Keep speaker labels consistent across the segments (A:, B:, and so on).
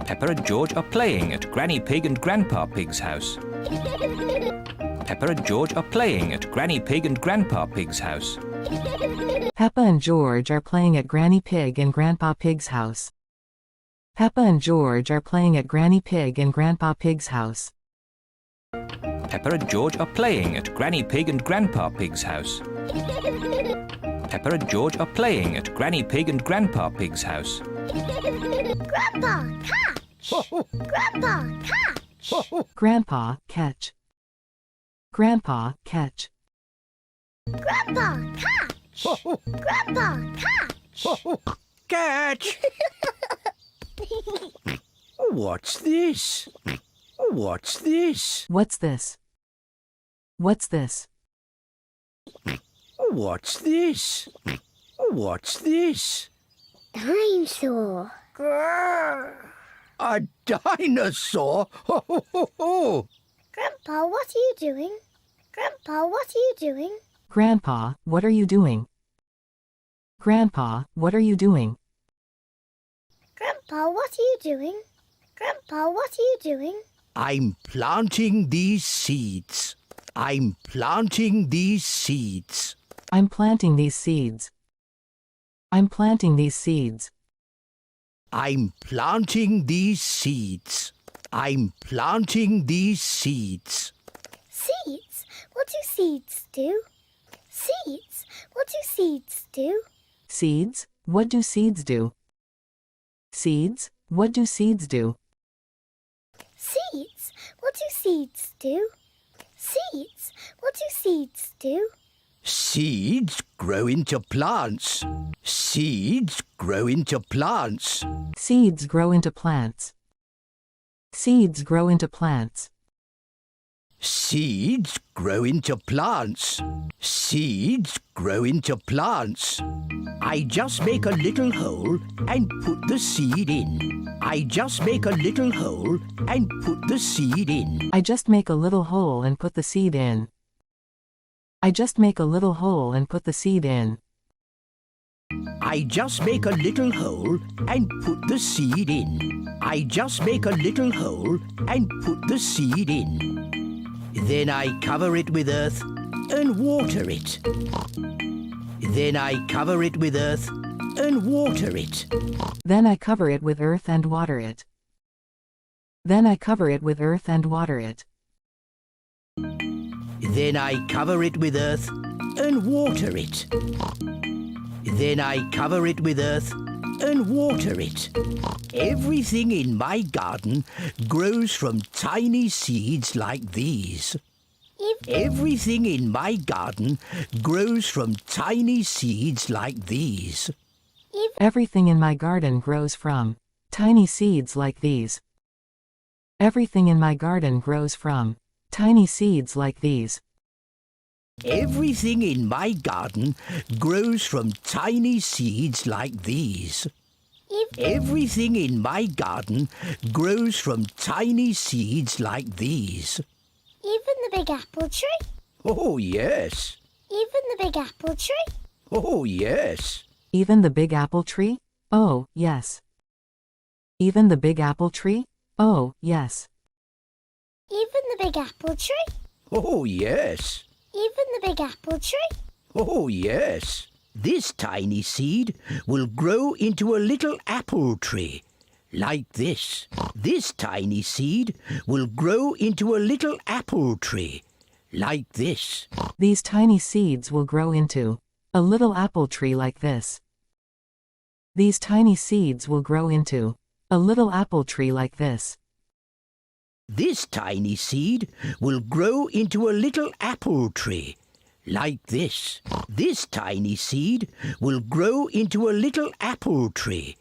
A: Peppa and George are playing at Granny Pig and Grandpa Pig's house. Peppa and George are playing at Granny Pig and Grandpa Pig's house.
B: Peppa and George are playing at Granny Pig and Grandpa Pig's house. Peppa and George are playing at Granny Pig and Grandpa Pig's house.
A: Peppa and George are playing at Granny Pig and Grandpa Pig's house. Peppa and George are playing at Granny Pig and Grandpa Pig's house.
C: Grandpa, catch! Grandpa, catch!
B: Grandpa, catch. Grandpa, catch.
C: Grandpa, catch! Grandpa, catch!
D: Catch! What's this? What's this?
B: What's this? What's this?
D: What's this? What's this?
C: Dinosaur. Grrr.
D: A dinosaur? Ho, ho, ho, ho.
C: Grandpa, what are you doing? Grandpa, what are you doing?
B: Grandpa, what are you doing? Grandpa, what are you doing?
C: Grandpa, what are you doing? Grandpa, what are you doing?
D: I'm planting these seeds. I'm planting these seeds.
B: I'm planting these seeds. I'm planting these seeds.
D: I'm planting these seeds. I'm planting these seeds.
C: Seeds? What do seeds do? Seeds? What do seeds do?
B: Seeds? What do seeds do? Seeds? What do seeds do?
C: Seeds? What do seeds do? Seeds? What do seeds do?
D: Seeds grow into plants. Seeds grow into plants.
B: Seeds grow into plants. Seeds grow into plants.
D: Seeds grow into plants. Seeds grow into plants. I just make a little hole and put the seed in. I just make a little hole and put the seed in.
B: I just make a little hole and put the seed in. I just make a little hole and put the seed in.
D: I just make a little hole and put the seed in. I just make a little hole and put the seed in. Then I cover it with earth and water it. Then I cover it with earth and water it.
B: Then I cover it with earth and water it. Then I cover it with earth and water it.
D: Then I cover it with earth and water it. Then I cover it with earth and water it. Everything in my garden grows from tiny seeds like these. Everything in my garden grows from tiny seeds like these.
B: Everything in my garden grows from tiny seeds like these. Everything in my garden grows from tiny seeds like these.
D: Everything in my garden grows from tiny seeds like these. Everything in my garden grows from tiny seeds like these.
C: Even the big apple tree?
D: Oh, yes.
C: Even the big apple tree?
D: Oh, yes.
B: Even the big apple tree? Oh, yes. Even the big apple tree? Oh, yes.
C: Even the big apple tree?
D: Oh, yes.
C: Even the big apple tree?
D: Oh, yes. This tiny seed will grow into a little apple tree, like this. This tiny seed will grow into a little apple tree, like this.
B: These tiny seeds will grow into a little apple tree like this. These tiny seeds will grow into a little apple tree like this.
D: This tiny seed will grow into a little apple tree, like this. This tiny seed will grow into a little apple tree,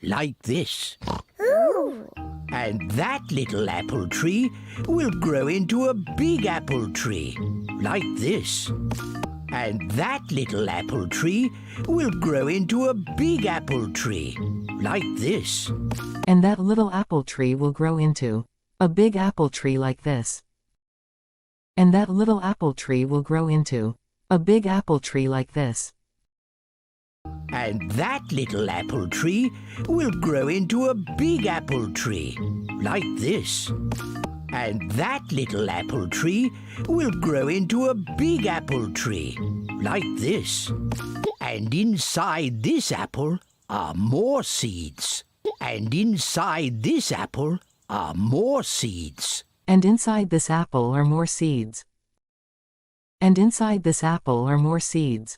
D: like this.
C: Ooh!
D: And that little apple tree will grow into a big apple tree, like this. And that little apple tree will grow into a big apple tree, like this.
B: And that little apple tree will grow into a big apple tree like this. And that little apple tree will grow into a big apple tree like this.
D: And that little apple tree will grow into a big apple tree, like this. And that little apple tree will grow into a big apple tree, like this. And inside this apple are more seeds. And inside this apple are more seeds.
B: And inside this apple are more seeds. And inside this apple are more seeds.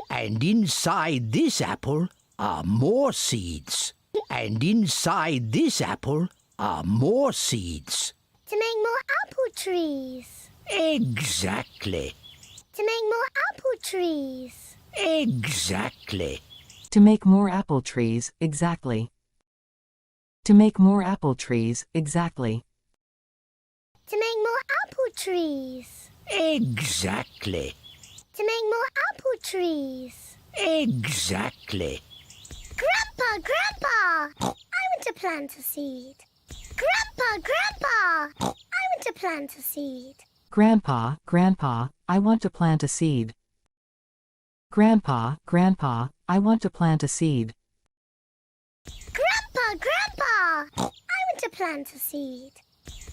D: And inside this apple are more seeds. And inside this apple are more seeds.
C: To make more apple trees.
D: Exactly.
C: To make more apple trees.
D: Exactly.
B: To make more apple trees, exactly. To make more apple trees, exactly.
C: To make more apple trees.
D: Exactly.
C: To make more apple trees.
D: Exactly.
C: Grandpa, Grandpa! I want to plant a seed. Grandpa, Grandpa! I want to plant a seed.
B: Grandpa, Grandpa, I want to plant a seed. Grandpa, Grandpa, I want to plant a seed.
C: Grandpa, Grandpa! I want to plant a seed.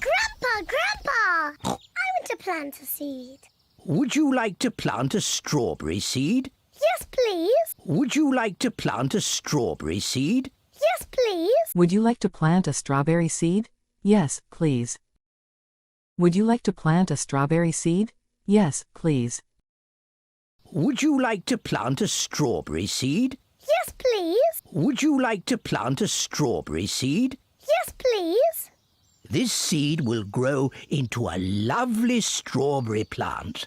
C: Grandpa, Grandpa! I want to plant a seed.
D: Would you like to plant a strawberry seed?
C: Yes, please.
D: Would you like to plant a strawberry seed?
C: Yes, please.
B: Would you like to plant a strawberry seed? Yes, please. Would you like to plant a strawberry seed? Yes, please.
D: Would you like to plant a strawberry seed?
C: Yes, please.
D: Would you like to plant a strawberry seed?
C: Yes, please.
D: This seed will grow into a lovely strawberry plant.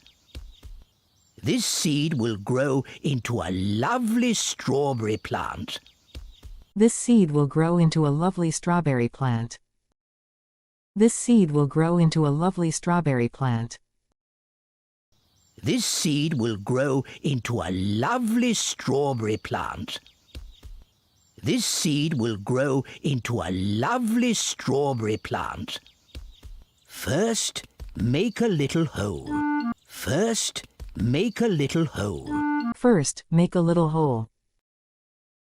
D: This seed will grow into a lovely strawberry plant.
B: This seed will grow into a lovely strawberry plant. This seed will grow into a lovely strawberry plant.
D: This seed will grow into a lovely strawberry plant. This seed will grow into a lovely strawberry plant. First, make a little hole. First, make a little hole.
B: First, make a little hole.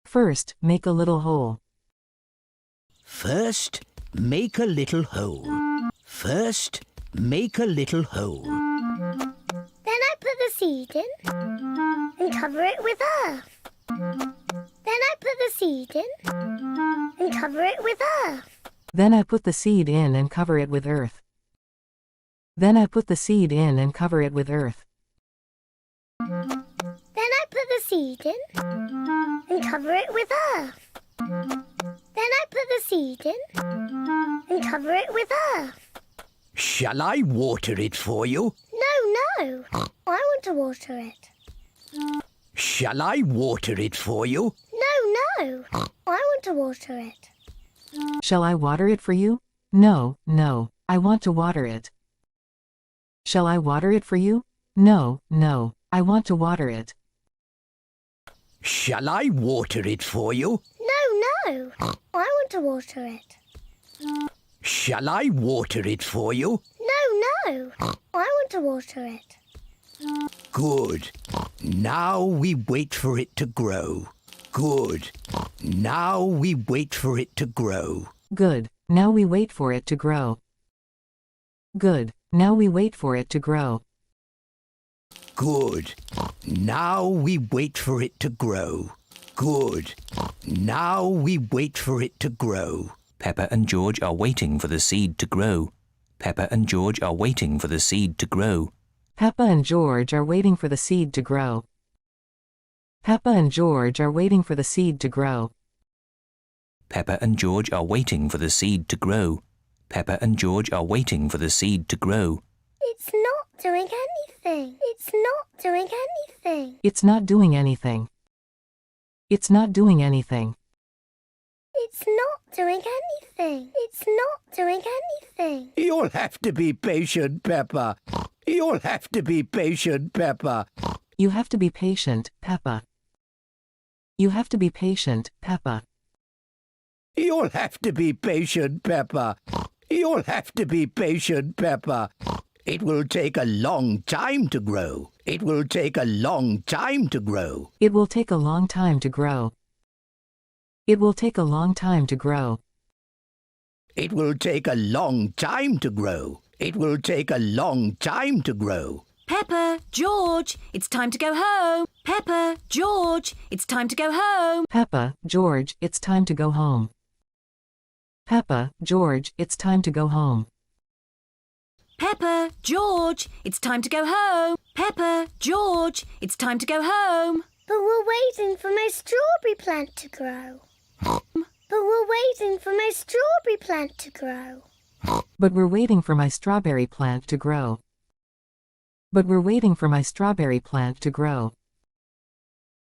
B: First, make a little hole.
D: First, make a little hole. First, make a little hole.
C: Then I put the seed in and cover it with earth. Then I put the seed in and cover it with earth.
B: Then I put the seed in and cover it with earth. Then I put the seed in and cover it with earth.
C: Then I put the seed in and cover it with earth. Then I put the seed in and cover it with earth.
D: Shall I water it for you?
C: No, I want to water it.
D: Shall I water it for you?
C: No, I want to water it.
B: Shall I water it for you? No, I want to water it. Shall I water it for you? No, I want to water it.
D: Shall I water it for you?
C: No, I want to water it.
D: Shall I water it for you?
C: No, I want to water it.
D: Good. Now we wait for it to grow. Good. Now we wait for it to grow.
B: Good. Now we wait for it to grow. Good. Now we wait for it to grow.
D: Good. Now we wait for it to grow. Good. Now we wait for it to grow.
A: Peppa and George are waiting for the seed to grow. Peppa and George are waiting for the seed to grow.
B: Peppa and George are waiting for the seed to grow. Peppa and George are waiting for the seed to grow.
A: Peppa and George are waiting for the seed to grow. Peppa and George are waiting for the seed to grow.
C: It's not doing anything. It's not doing anything.
B: It's not doing anything. It's not doing anything.
C: It's not doing anything. It's not doing anything.
D: You'll have to be patient, Peppa. You'll have to be patient, Peppa.
B: You have to be patient, Peppa. You have to be patient, Peppa.
D: You'll have to be patient, Peppa. You'll have to be patient, Peppa. It will take a long time to grow. It will take a long time to grow.
B: It will take a long time to grow. It will take a long time to grow.
D: It will take a long time to grow. It will take a long time to grow.
E: Peppa, George, it's time to go home. Peppa, George, it's time to go home.
B: Peppa, George, it's time to go home. Peppa, George, it's time to go home.
E: Peppa, George, it's time to go home. Peppa, George, it's time to go home.
C: But we're waiting for my strawberry plant to grow. But we're waiting for my strawberry plant to grow.
B: But we're waiting for my strawberry plant to grow. But we're waiting for my strawberry plant to grow.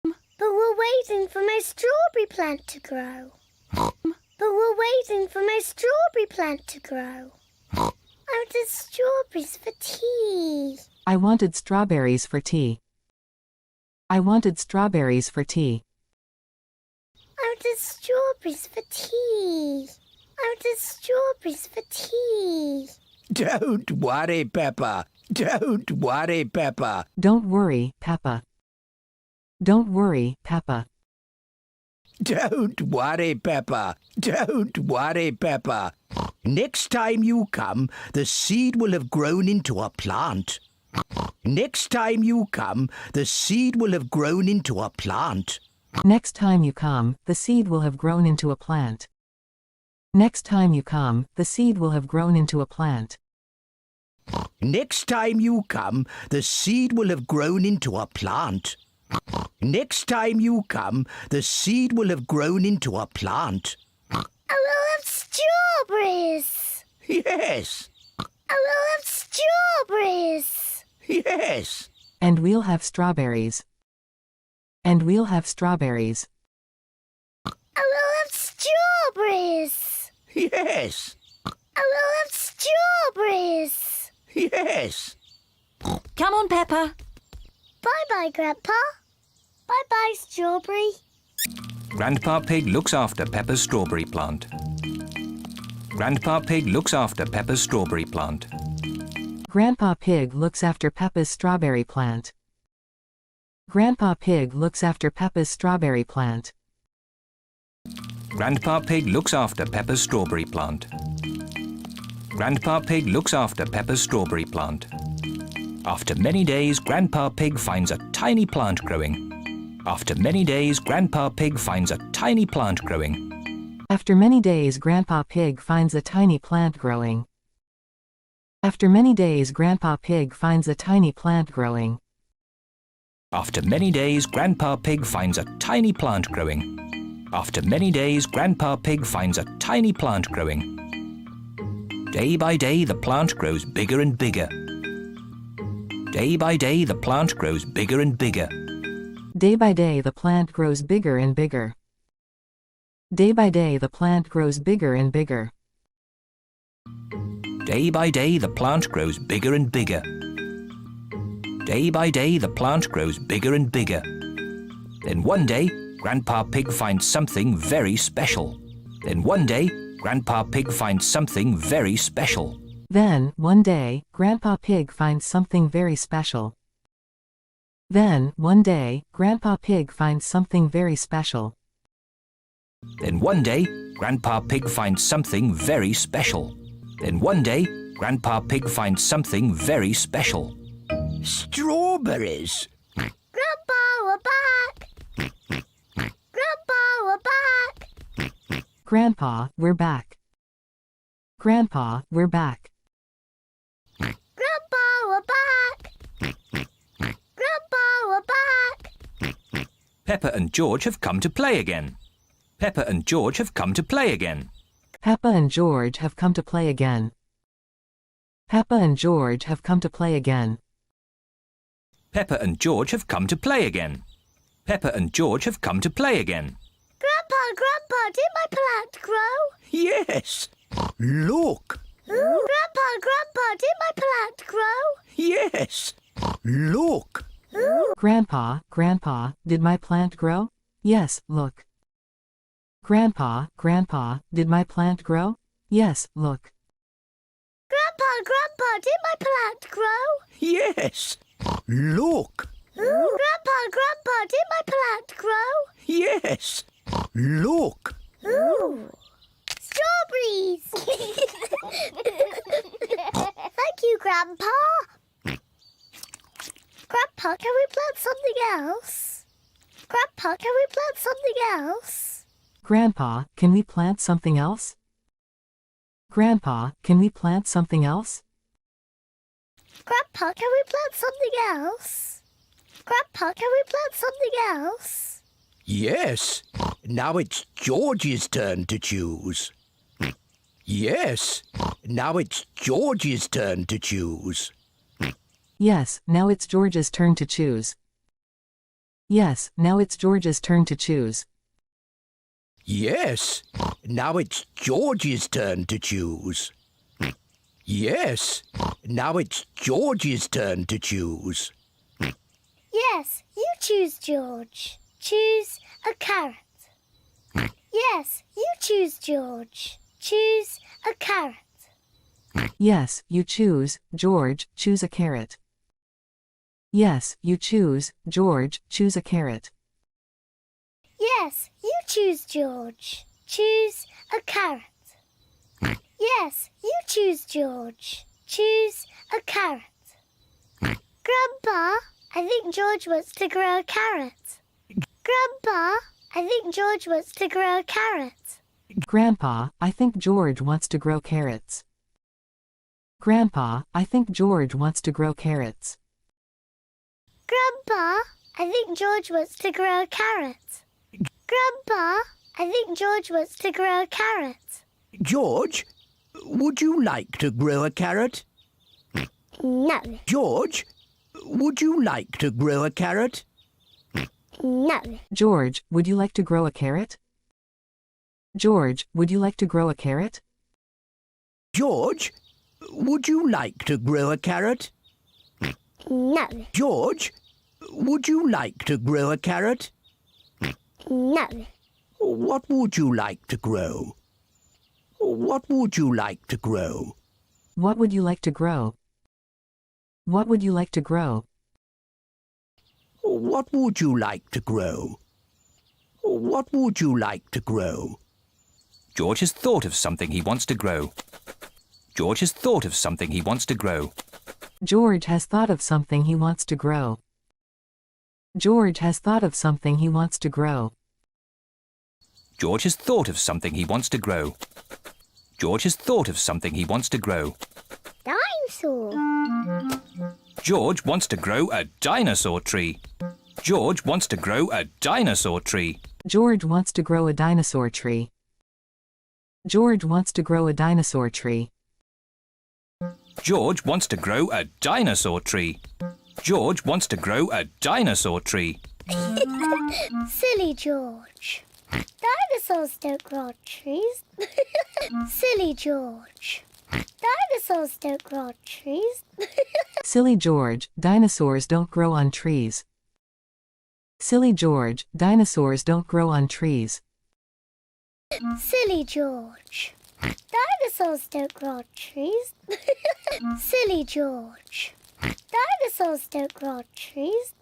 C: But we're waiting for my strawberry plant to grow. But we're waiting for my strawberry plant to grow. I wanted strawberries for tea.
B: I wanted strawberries for tea. I wanted strawberries for tea.
C: I wanted strawberries for tea. I wanted strawberries for tea.
D: Don't worry, Peppa. Don't worry, Peppa.
B: Don't worry, Peppa. Don't worry, Peppa.
D: Don't worry, Peppa. Don't worry, Peppa. Next time you come, the seed will have grown into a plant. Next time you come, the seed will have grown into a plant.
B: Next time you come, the seed will have grown into a plant. Next time you come, the seed will have grown into a plant.
D: Next time you come, the seed will have grown into a plant. Next time you come, the seed will have grown into a plant.
C: I will have strawberries.
D: Yes,
C: I will have strawberries.
D: yes,
B: And we'll have strawberries. And we'll have strawberries.
C: I will have strawberries.
D: yes,
C: I will have strawberries.
D: yes.
E: Come on, Peppa.
C: Bye-bye, Grandpa. Bye-bye, strawberry.
A: Grandpa Pig looks after Peppa's strawberry plant. Grandpa Pig looks after Peppa's strawberry plant.
B: Grandpa Pig looks after Peppa's strawberry plant. Grandpa Pig looks after Peppa's strawberry plant.
A: Grandpa Pig looks after Peppa's strawberry plant. Grandpa Pig looks after Peppa's strawberry plant. After many days, Grandpa Pig finds a tiny plant growing. After many days, Grandpa Pig finds a tiny plant growing.
B: After many days, Grandpa Pig finds a tiny plant growing. After many days, Grandpa Pig finds a tiny plant growing.
A: After many days, Grandpa Pig finds a tiny plant growing. After many days, Grandpa Pig finds a tiny plant growing. Day by day, the plant grows bigger and bigger. Day by day, the plant grows bigger and bigger.
B: Day by day, the plant grows bigger and bigger. Day by day, the plant grows bigger and bigger.
A: Day by day, the plant grows bigger and bigger. Day by day, the plant grows bigger and bigger. Then one day, Grandpa Pig finds something very special. Then one day, Grandpa Pig finds something very special.
B: Then, one day, Grandpa Pig finds something very special. Then, one day, Grandpa Pig finds something very special.
A: Then one day, Grandpa Pig finds something very special. Then one day, Grandpa Pig finds something very special.
D: Strawberries.
C: Grandpa, we're back. Grandpa, we're back.
B: Grandpa, we're back. Grandpa, we're back.
C: Grandpa, we're back. Grandpa, we're back.
A: Peppa and George have come to play again. Peppa and George have come to play again.
B: Peppa and George have come to play again. Peppa and George have come to play again.
A: Peppa and George have come to play again. Peppa and George have come to play again.
C: Grandpa, did my plant grow?
D: Yes. Look.
C: Grandpa, did my plant grow?
D: Yes. Look.
B: Grandpa, did my plant grow? Yes, look. Grandpa, did my plant grow? Yes, look.
C: Grandpa, did my plant grow?
D: Yes. Look.
C: Grandpa, did my plant grow?
D: Yes. Look.
C: Ooh. Strawberries! Thank you, Grandpa. Grandpa, can we plant something else? Grandpa, can we plant something else?
B: Grandpa, can we plant something else? Grandpa, can we plant something else?
C: Grandpa, can we plant something else? Grandpa, can we plant something else?
D: Yes. Now it's George's turn to choose. Yes. Now it's George's turn to choose.
B: Yes, now it's George's turn to choose. Yes, now it's George's turn to choose.
D: Yes. Now it's George's turn to choose. Yes. Now it's George's turn to choose.
C: Yes, you choose, George. Choose a carrot. Yes, you choose, George. Choose a carrot.
B: Yes, you choose, George, choose a carrot. Yes, you choose, George, choose a carrot.
C: Yes, you choose, George. Choose a carrot. Yes, you choose, George. Choose a carrot. Grandpa, I think George wants to grow a carrot. Grandpa, I think George wants to grow a carrot.
B: Grandpa, I think George wants to grow carrots. Grandpa, I think George wants to grow carrots.
C: Grandpa, I think George wants to grow a carrot. Grandpa, I think George wants to grow a carrot.
D: George, would you like to grow a carrot?
C: No,
D: George, would you like to grow a carrot?
C: no.
B: George, would you like to grow a carrot? George, would you like to grow a carrot?
D: George, would you like to grow a carrot?
C: No,
D: George, would you like to grow a carrot?
C: no.
D: What would you like to grow? What would you like to grow?
B: What would you like to grow? What would you like to grow?
D: What would you like to grow? What would you like to grow?
A: George has thought of something he wants to grow. George has thought of something he wants to grow.
B: George has thought of something he wants to grow. George has thought of something he wants to grow.
A: George has thought of something he wants to grow. George has thought of something he wants to grow.
C: Dinosaur.
A: George wants to grow a dinosaur tree. George wants to grow a dinosaur tree.
B: George wants to grow a dinosaur tree. George wants to grow a dinosaur tree.
A: George wants to grow a dinosaur tree. George wants to grow a dinosaur tree.
C: Silly George. Dinosaurs don't grow on trees. Silly George. Dinosaurs don't grow on trees.
B: Silly George, dinosaurs don't grow on trees. Silly George, dinosaurs don't grow on trees.
C: Silly George. Dinosaurs don't grow on trees. Silly George. Dinosaurs don't grow on trees.